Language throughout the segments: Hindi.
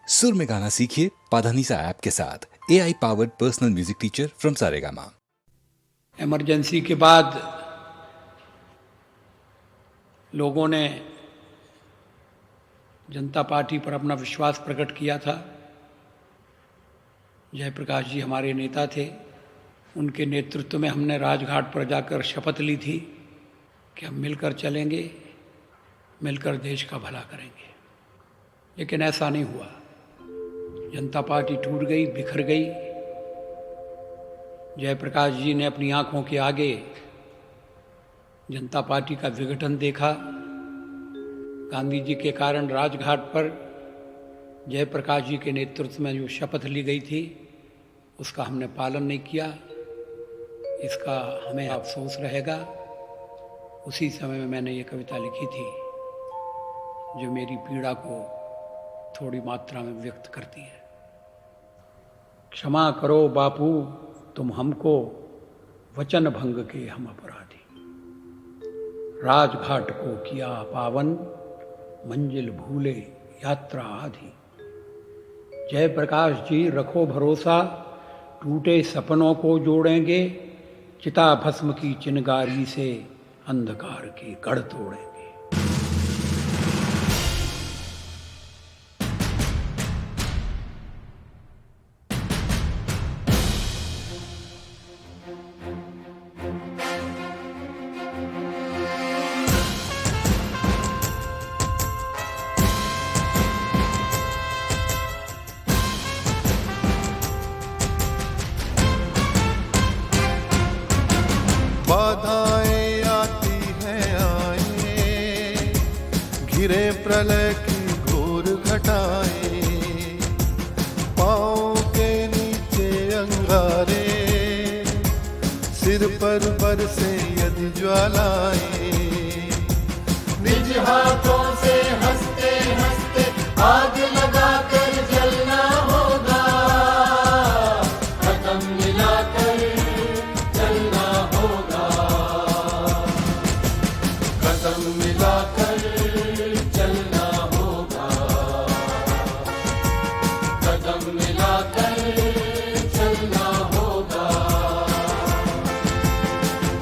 सुर में गाना सीखिए पाधानीसा ऐप के साथ। AI powered personal music teacher from Saregama. Emergency के बाद लोगों ने जनता पार्टी पर अपना विश्वास प्रकट किया था। जयप्रकाश जी हमारे नेता थे, उनके नेतृत्व में हमने राजघाट पर जाकर शपथ ली थी कि हम मिलकर चलेंगे, मिलकर देश का भला करेंगे। लेकिन ऐसा नहीं हुआ। जनता पार्टी टूट गई, बिखर गई। जयप्रकाश जी ने अपनी आंखों के आगे जनता पार्टी का विघटन देखा। गांधी जी के कारण राजघाट पर जयप्रकाश जी के नेतृत्व में जो शपथ ली गई थी उसका हमने पालन नहीं किया। इसका हमें अफसोस रहेगा। उसी समय में मैंने ये कविता लिखी थी जो मेरी पीड़ा को थोड़ी मात्रा में व्यक्त करती है। क्षमा करो बापू तुम हमको, वचन भंग के हम अपराधी। राजघाट को किया पावन, मंजिल भूले यात्रा आधी। जयप्रकाश जी रखो भरोसा, टूटे सपनों को जोड़ेंगे। चिता भस्म की चिनगारी से अंधकार के गढ़ तोड़ेंगे। बाधाएं आती हैं आए, घिरे प्रलय की घोर घटाएं। पाँव के नीचे अंगारे, सिर पर बरसे यदि ज्वालाएं। निज हाथों से हंसते हंसते आग लगाकर जलना होगा। कदम मिलाकर चलना होगा। कदम मिलाकर चलना होगा। कदम मिलाकर चलना होगा।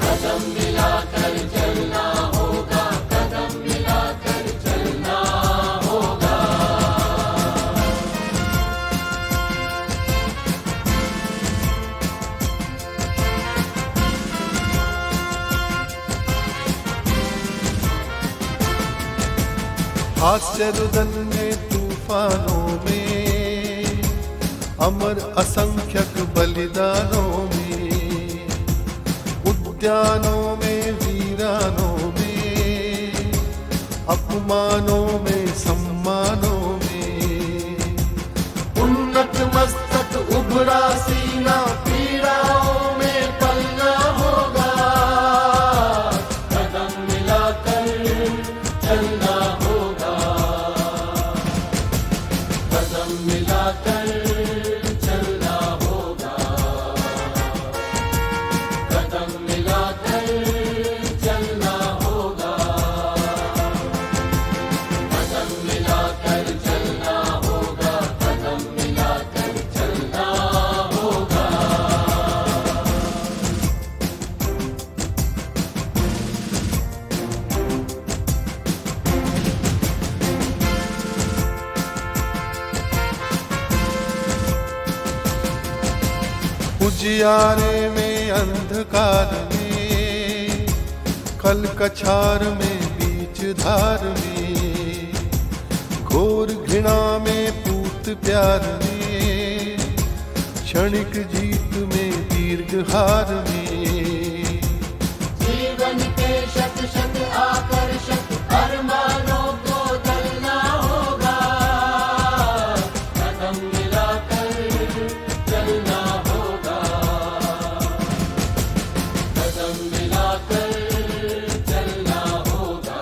कदम मिलाकर चलना होगा। कदम मिलाकर चलना होगा। हास्य रुदन में तूफानों में, अमर असंख्यक बलिदानों में। उद्यानों में वीरानों में, अपमानों में सम्मानों में। उन्नत मस्तक उभरा सीना, पीड़ाओं में पलना होगा। कदम मिलाकर चलना होगा। कदम मिलाकर चलना होगा। कदम मिलाकर चलना होगा। कदम मिलाकर चलना होगा। कदम मिलाकर चलना होगा। उजियारे में अंधकार में, कल कछार में बीच धार में। घोर घृणा में पूत प्यार में, क्षणिक जीत में दीर्घ हार में। जीवन के शत शत आकर्षक अरमानों को दलना होगा। कदम मिलाकर चलना होगा। कदम मिलाकर चलना होगा।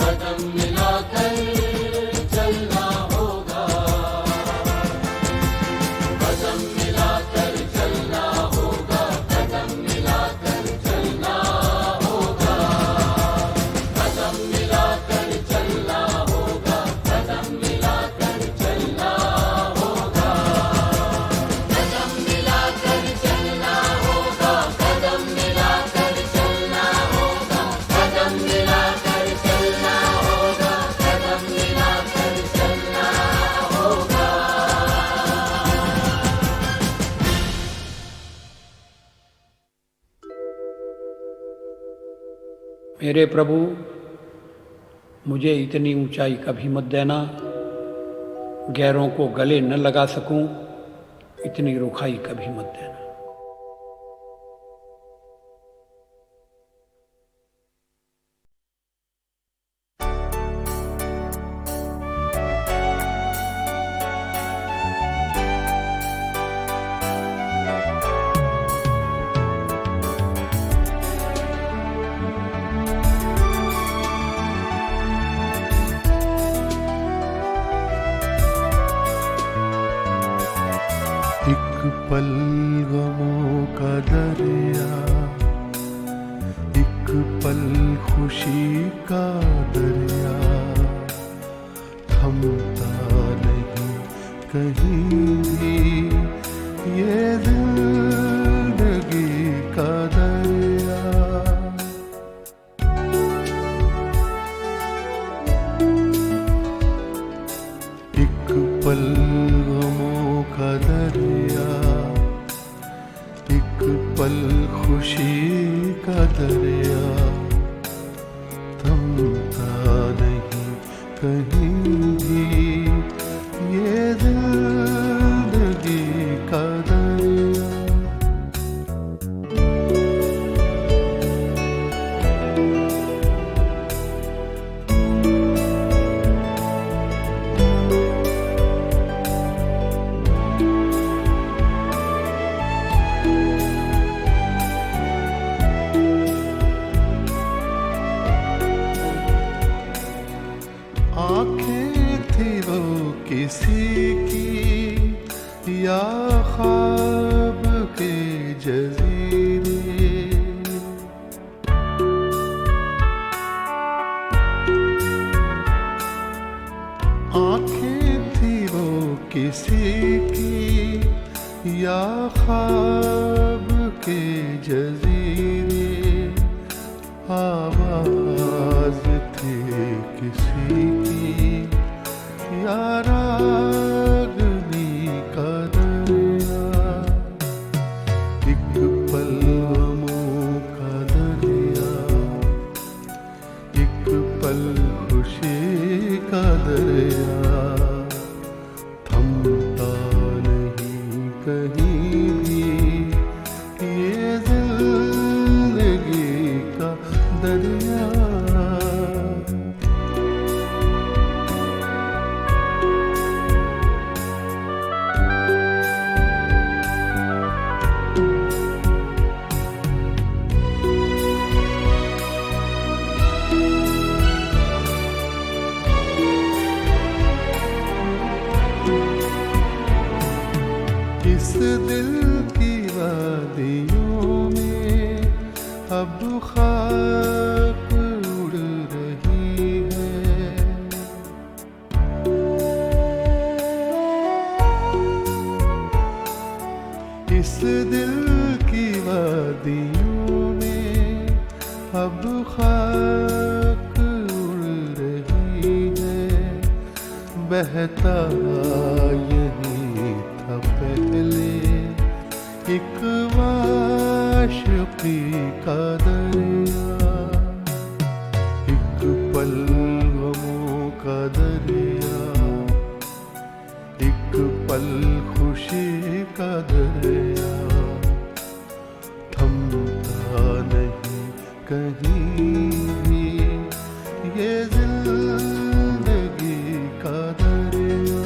कदम मिलाकर चलना होगा। कदम मिलाकर चलना होगा। कदम मिलाकर चलना होगा। मेरे प्रभु, मुझे इतनी ऊंचाई कभी मत देना, गैरों को गले न लगा सकूं, इतनी रुखाई कभी मत देना। एक पल गमों का दरिया, एक पल खुशी का दरिया, थमता नहीं कहीं भी ये जिंदगी का दरिया। एक पल गमों का दरिया, एक पल खुशी का दरिया, थमता नहीं कहीं भी ये जिंदगी का दरिया। आँखें थी वो किसी की या ख्वाब के जजीरे, आँखें थी वो किसी की या ख्वाब के जजीरे, आवाज थी किसी की या रागनी का दरिया। एक पल गमों का दरिया, एक पल खुशी का दरिया, थमता नहीं कहीं भी ये जिंदगी का दरिया। इस दिल की वादियों में अब खाक उड़ रही है, इस दिल की वादियों में अब खाक उड़ रही है। बहता यही था पहले एक वाशकी का दरिया, एक पल गमों का दरिया, एक पल खुशी का दरिया, थमता नहीं कहीं भी ये जिंदगी का दरिया।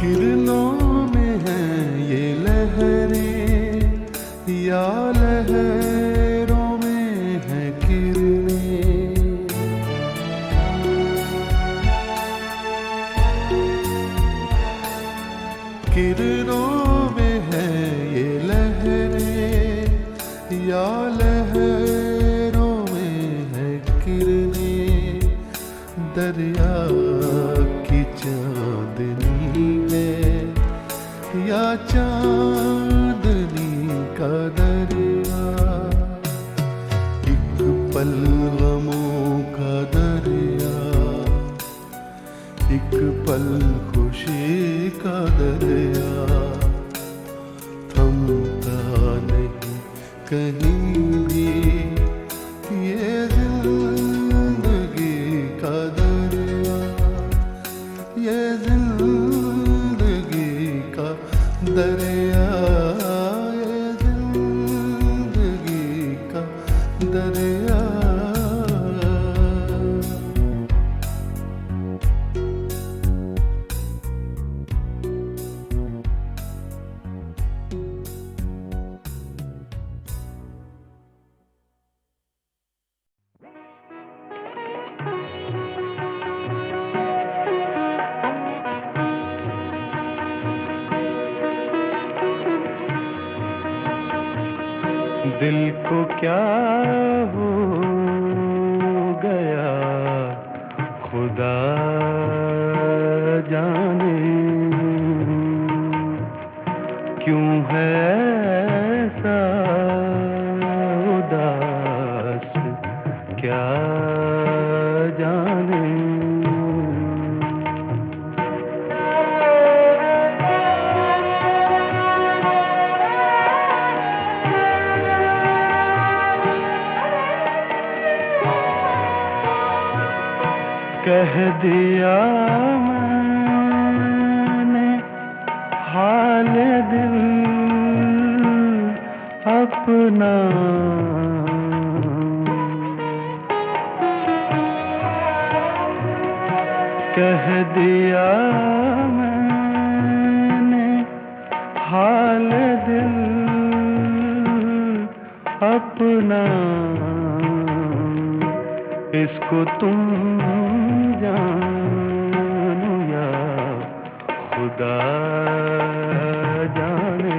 किरणों में हैं ये लहरें या लहरों में हैं किरणें, किरणों में हैं ये लहरें या लहरों में हैं किरणें। दरिया की चांदनी है दरिया, एक पल गमों का दरिया, एक पल खुशी का दरिया, थमता नहीं कहीं भी ये जिंदगी का दरिया, ये जिंदगी का दरिया, ये जिंदगी का दरिया। दिल को क्या हो गया खुदा जाने, क्यों है ऐसा उदास क्या जाने। कह दिया मैंने हाल दिल अपना, कह दिया मैंने हाल दिल अपना, इसको तुम जानो या खुदा जाने।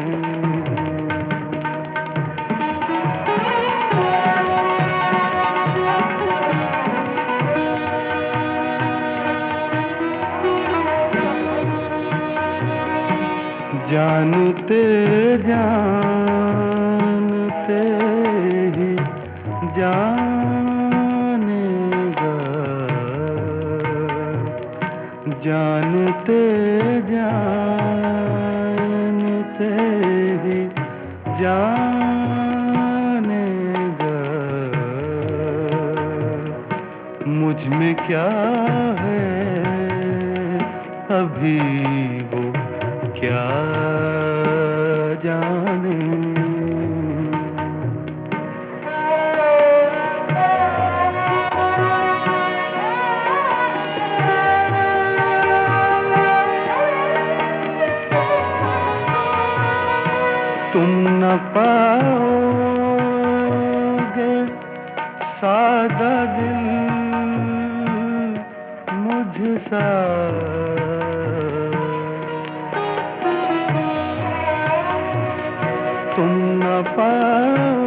जानते जानते ही जानेगा, जानते जानते ही जानेगा, मुझ में क्या है अभी वो क्या जाने। तुम न पाओगे सादा दिल मुझसा, तुम न पाओगे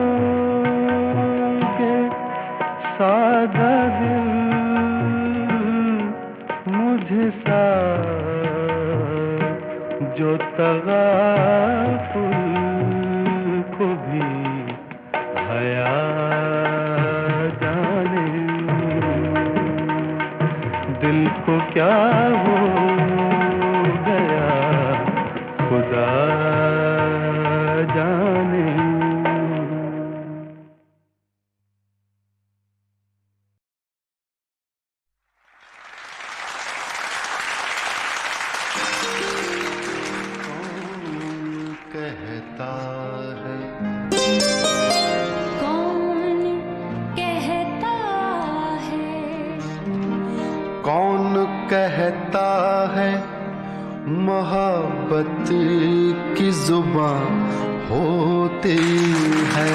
सादा दिल मुझसा, जो तगाफुल को भी हया जाने। दिल को क्या हो गया खुदा जाने। कहता है कौन कहता है, कौन कहता है मोहब्बत की जुबान होती है।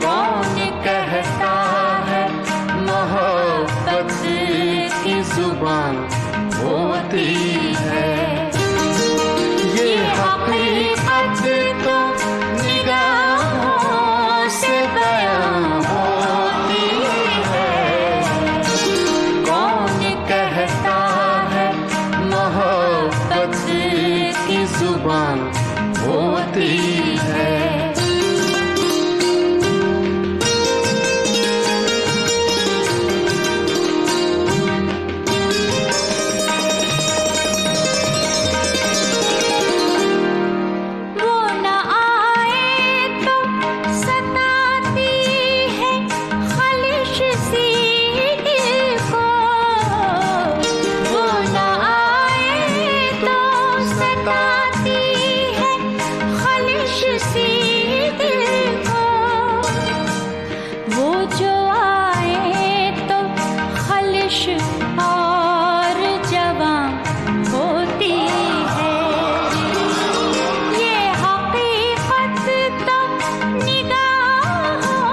कौन कहता है मोहब्बत की जुबान होती है। ये हकीकत तो निगाहों से बयां होती है। कौन कहता है मोहब्बत की जुबान होती है। वो न आए तो सताती है ख्वाहिश सी दिल को, वो न आए तो सताती है ख्वाहिश सी दिल को, वो जो आए तो ख्वाहिश और जवां होती है। ये हकीकत तो निगाहों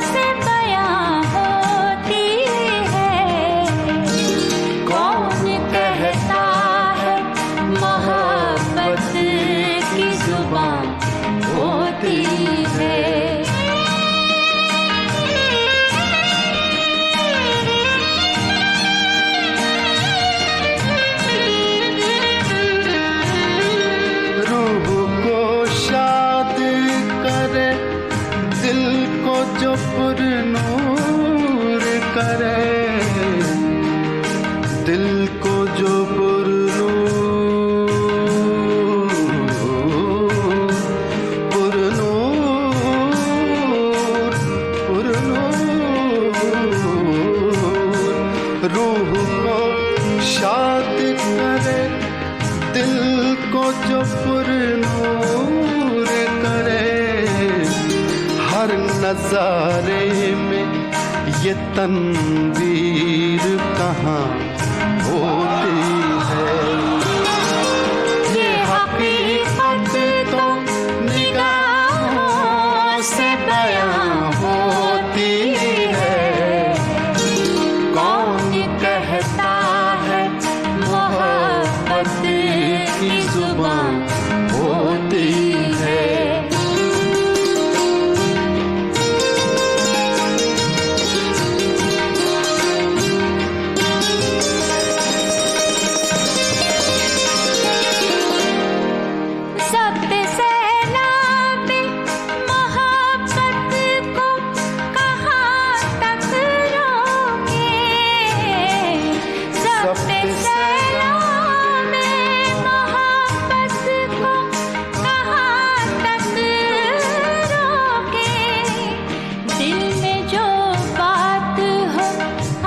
से बयां होती है। कौन कहता है मोहब्बत की जुबान होती है। रूह को शाद करे, दिल को जो पुरनूर करे, दिल को जो रूह को शाद करे, दिल को जो पुरनूर करे, हर नजारे में ये तनवीर कहाँ होती है। ये हकीकत तो निगाहों से बयां होती है। कौन कहता है मोहब्बत की जुबान होती है। ज़ब्त सैलाब मोहब्बत को कहाँ तक रोके, ज़ब्त सैलाब मोहब्बत को कहाँ तक रोके। दिल में जो बात हो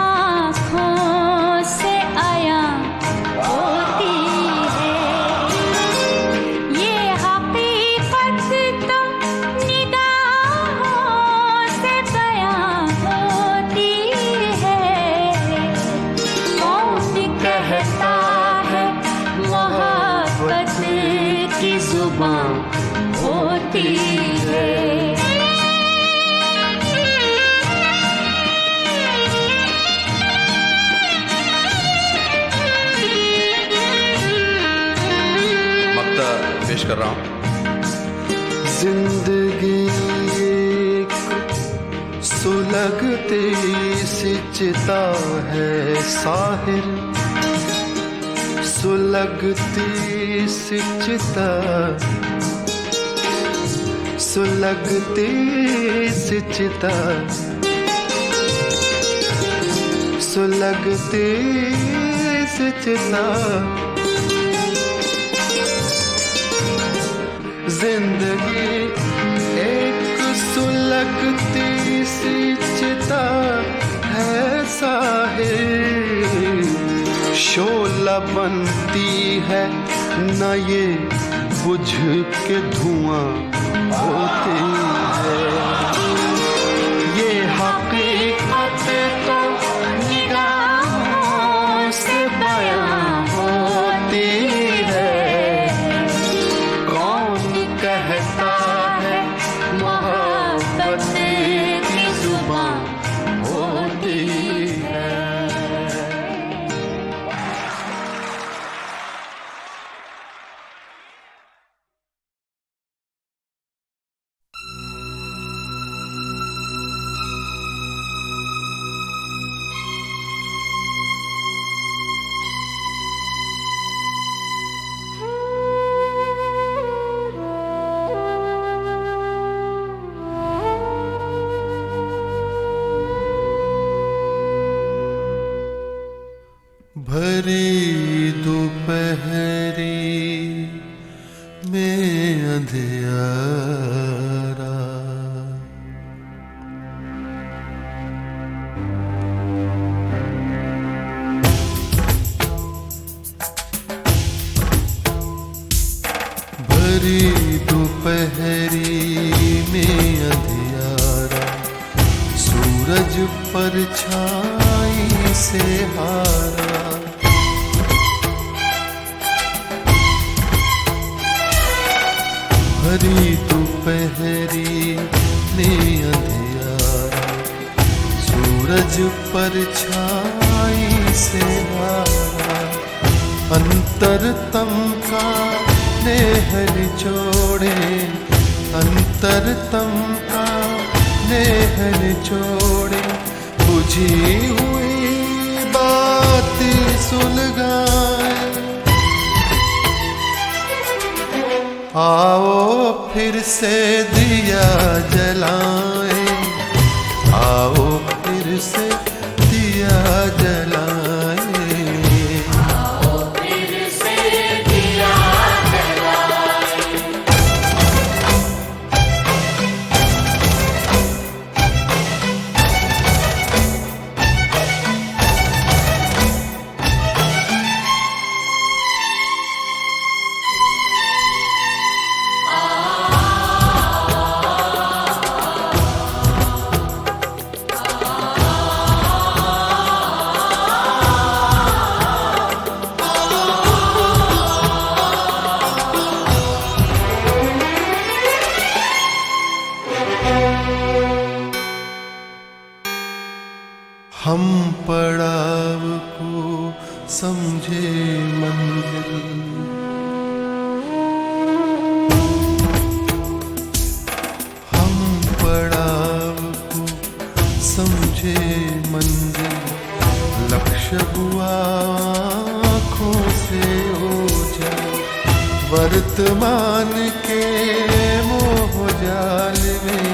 आँखों से आया होती है। ये हकीकत तो निगाहों से बयां होती है। कौन कहता है मोहब्बत की जुबान होती है। मक्ता पेश कर रहा हूँ। जिंदगी एक सुलगती सी चिता है साहिर, सुलगती सी चिता, सुलगती सी चिता, सुलगती सी चिता। जिंदगी एक सुलगती सी चिता है साहिर, शोला बनती है न ये बुझ के धुआं होती है। ये हकीकत तो निगाहों से बयां होती है। कौन कहता है मोहब्बत की जुबान होती है। अंधियारा। भरी दोपहरी में अंधियारा, सूरज परछाई से हारा। भरी दोपहरी में अंधियारा, सूरज परछाई से हारा। अंतरतम का नेह निचोड़े, अंतरतम का नेह निचोड़े। बुझी हुई बातें सुलगाए, आओ फिर से दिया जलाए, आओ फिर से दिया जलाए। हम पड़ाव को समझे मंजिल, हम पड़ाव को समझे मंजिल। लक्ष्य हुआ आँखों से ओझल, वर्तमान के मोह जाल में,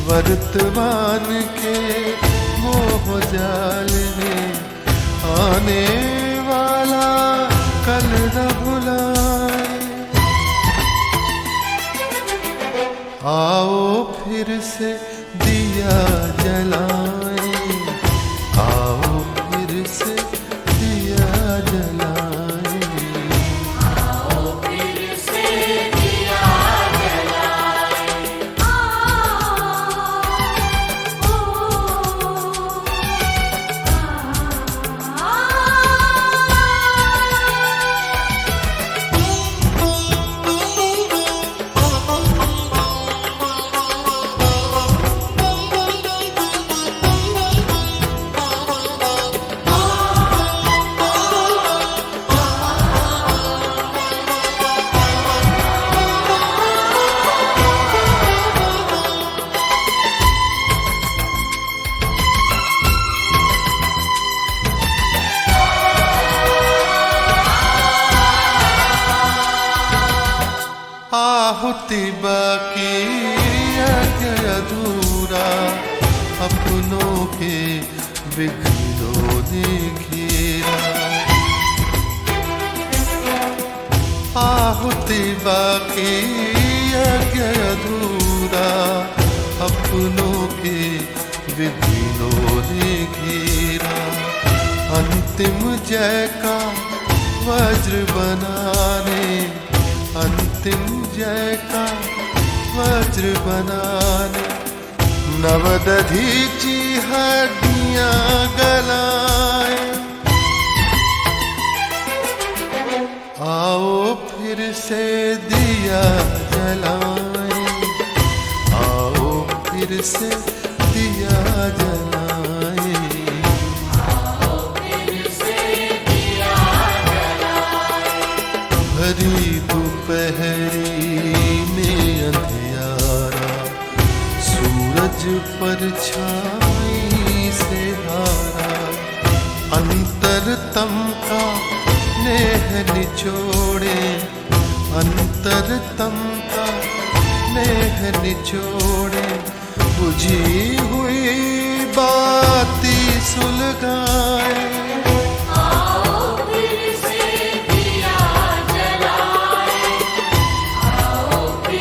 वर्तमान के मोह जाल में। आने वाला कल न भुलाए, आओ फिर से दिया जलाए, आओ फिर से दिया जलाए। आओ फिर से दिया जलाए। आहुति बाकी यज्ञ अधूरा, अपनों के विघ्नों ने घेरा। आहुति बाकी यज्ञ अधूरा, अपनों के विघ्नों ने घेरा। अंतिम जय का वज्र बनाने, अंतिम जय का वज्र बनाने। नवदधीची हड्डियां गलाए, आओ फिर से दिया जलाए, आओ फिर से दिया जलाए। भरी दोपहरी में अंधियारा, सूरज परछाई से हारा। अंतरतम का नेह निचोड़े, अंतरतम का नेह निचोड़े। बुझी हुई बाती सुलगाए, फिर से दिया जलाए। आओ फिर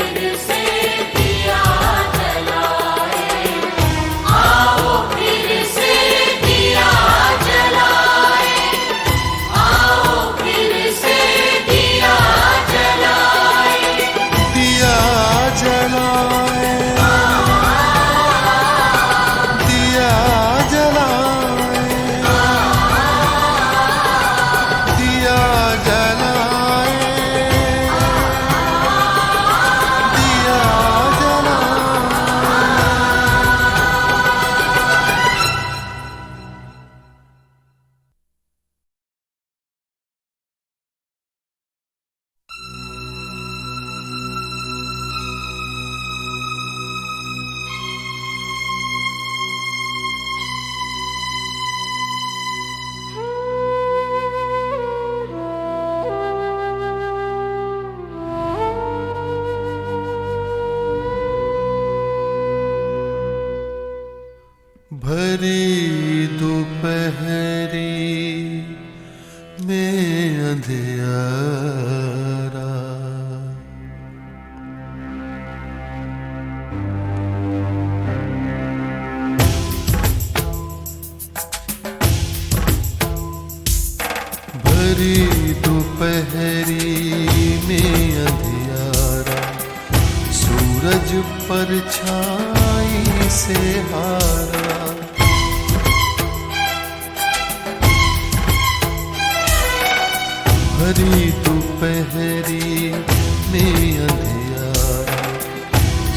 भरी दोपहरी में अंधियारा, भरी दोपहरी में अंधियारा, सूरज परछाई से हारा। भरी दोपहरी में अंधियारा,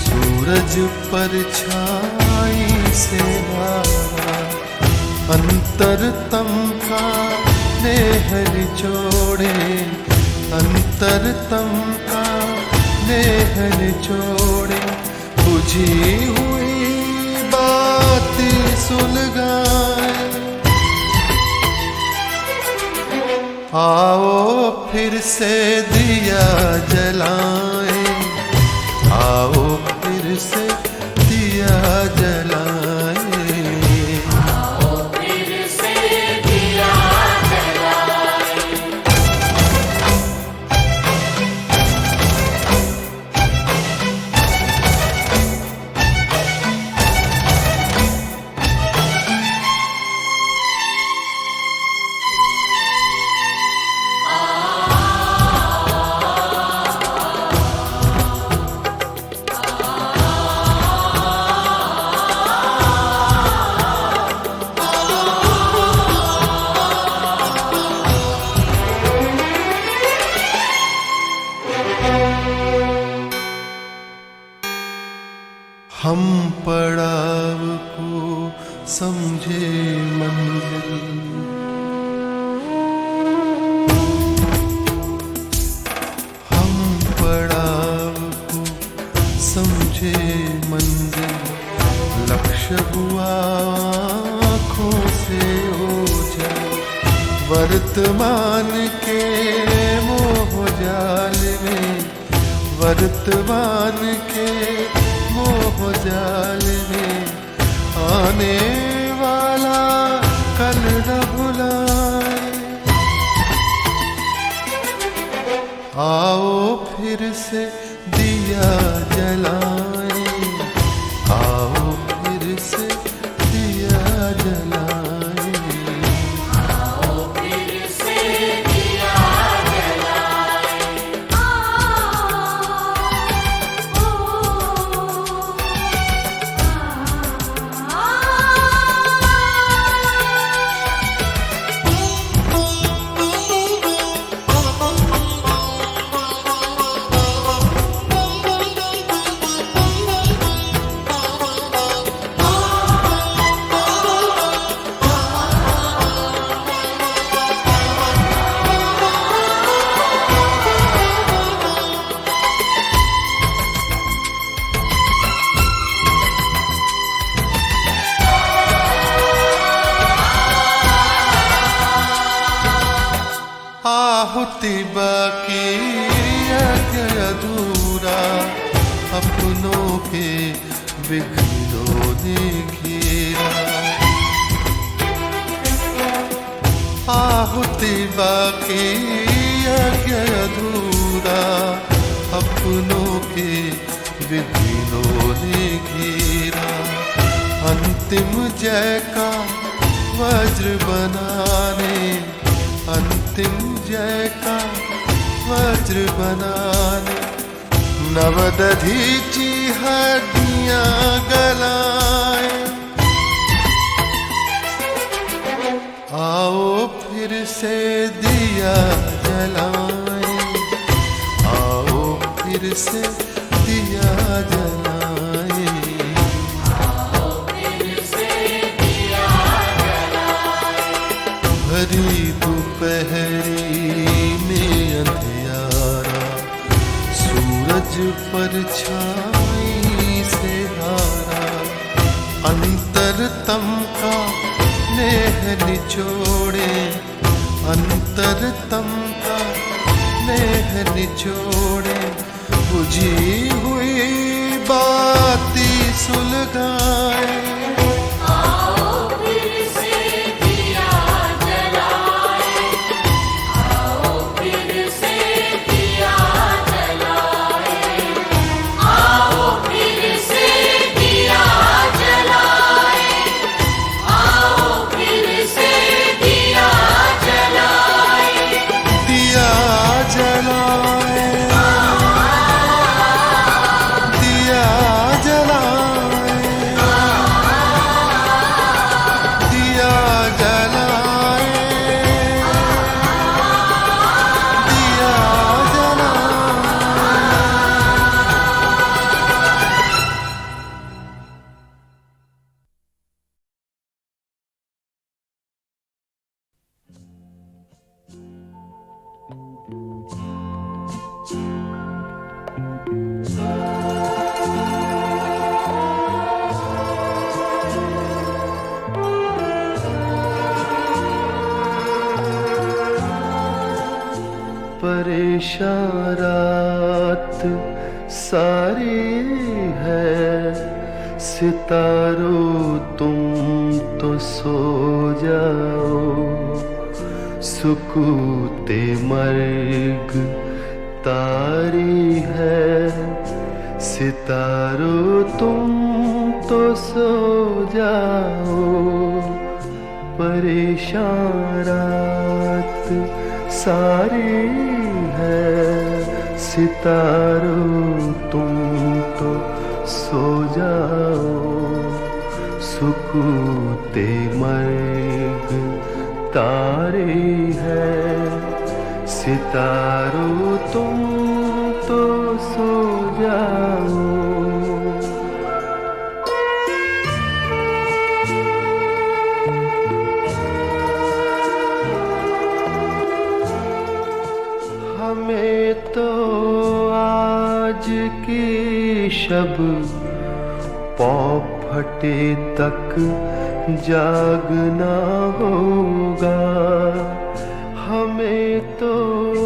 सूरज परछाई से हारा। अंतरतम का नेह निचोड़े, अंतरतम का नेह निचोड़े, बुझी हुई बात सुलगाए। आओ फिर से दिया जलाएं, आओ फिर से दिया जलाएं। हम पड़ाव को समझे मंजिल, हम पड़ाव को समझे मंजिल, लक्ष्य हुआ आँखों से ओझल। वर्तमान के मोह जाल में, वर्तमान के मोह जाल में, आने वाला कल न भुलाए। आओ फिर से दिया जलाएं, आओ फिर से दिया जलाएं। आहुति बाकी अधूरा, अपनों के विघ्नों ने घेरा। आहुति बाकी अधूरा, अपनों के विघ्नों ने घेरा। अंतिम जय का वज्र बनाने, अंतिम जय का वज्र बनाने, नवदधीची हड्डियां गलाए। आओ फिर से दिया जलाएं, आओ फिर से दिया जलाएं। भरी दोपहरी में अंधियारा, सूरज परछाई से हारा। अंतरतम का नेह निचोड़े, अंतरतम का नेह निचोड़े, बुझी हुई बाती सुलगाए। रात सारी है, सितारों तुम तो सो जाओ, सुकूते मर्ग तारी है, सितारों तुम तो सो जाओ, परेशान रात सारी है, सितारों तुम तो सो जाओ, सुकूते मर्ग तारे है, सितारों तुम तो सो जाओ। हमें तो आज की शब पौ फटे तक जागना होगा, हमें तो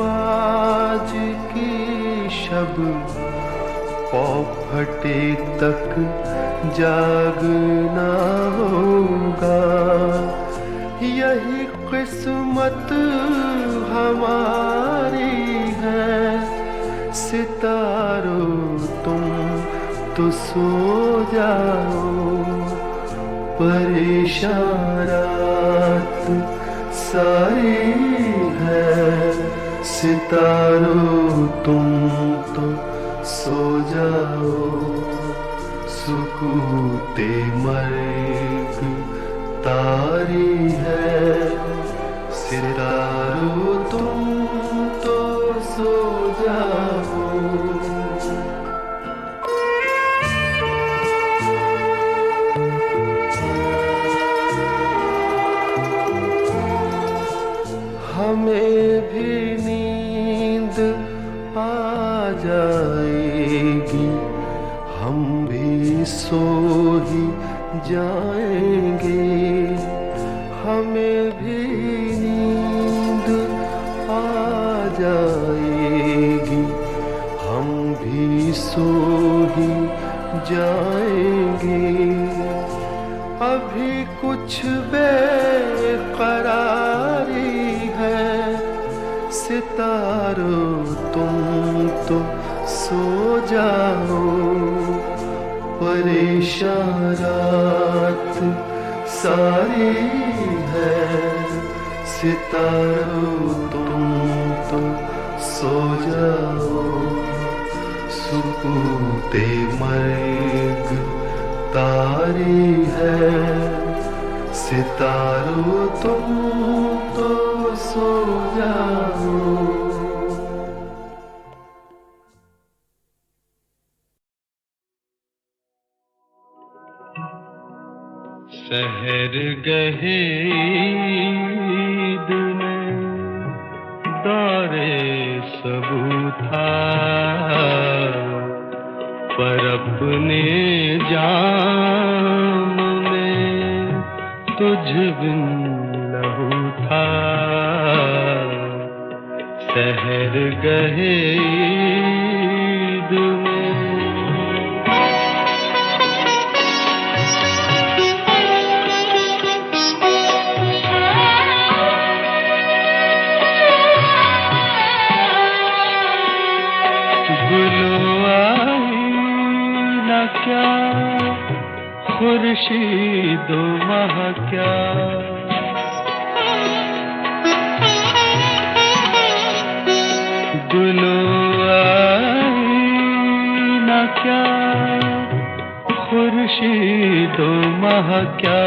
आज की शब पौ फटे तक जागना होगा, यही किस्मत हमारी है, सितारों तुम तो सो जाओ, परेशान रात सारी है, सितारों तुम तो सो जाओ, सुकूते मर्ग तारी है, सितारों तुम तो सो जाओ। हमें भी नींद आ जाएगी, हम भी सो ही जाएंगे, हमें भी नींद आ जाएगी, हम भी सो ही जाएंगे, अभी कुछ बेकरारी है, सितारों तुम तो सो जाओ, परेशान रात सारी है, सितारों तुम तो सो जाओ, सुकूते मर्ग तारी है, सितारों तुम तो सो जाओ। सहर गहे ईद में दौरे सबू था, पर अपने जाम में तुझ बिन लहू था, सहर गहे ईद में। क्या खुर्शीदो माह क्या, गुलो आई ना क्या, खुर्शीदो माह क्या,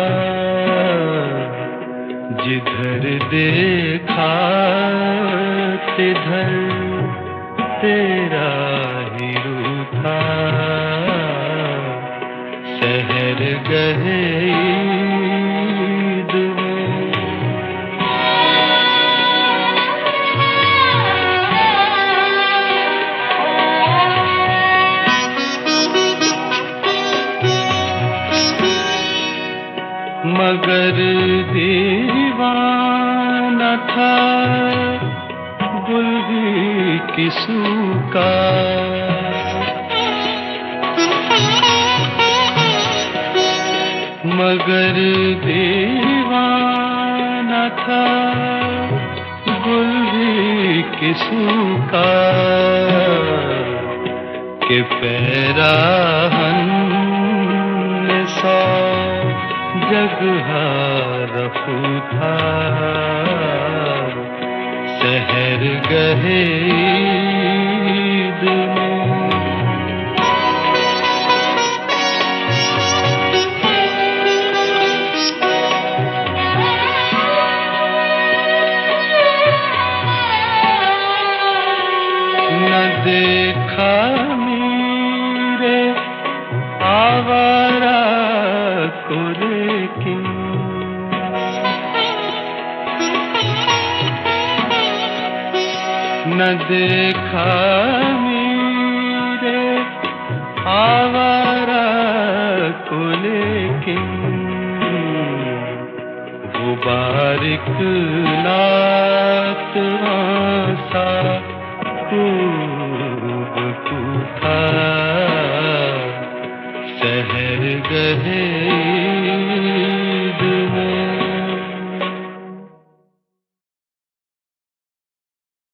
जिधर देखा तिधर तेरा ही रूप था, सहर गहे ईद में। मगर दीवाना था गुल भी किसू का। मगर दीवाना था गुल भी किसू का कि पैराहन में सौ जगह रफू था। सहर गहे ईद में न देखा मेरे आवारा को लेकिन न देखा मेरे आवारा को लेकिन वो बारिक नात आसा खूब था। सहर गहे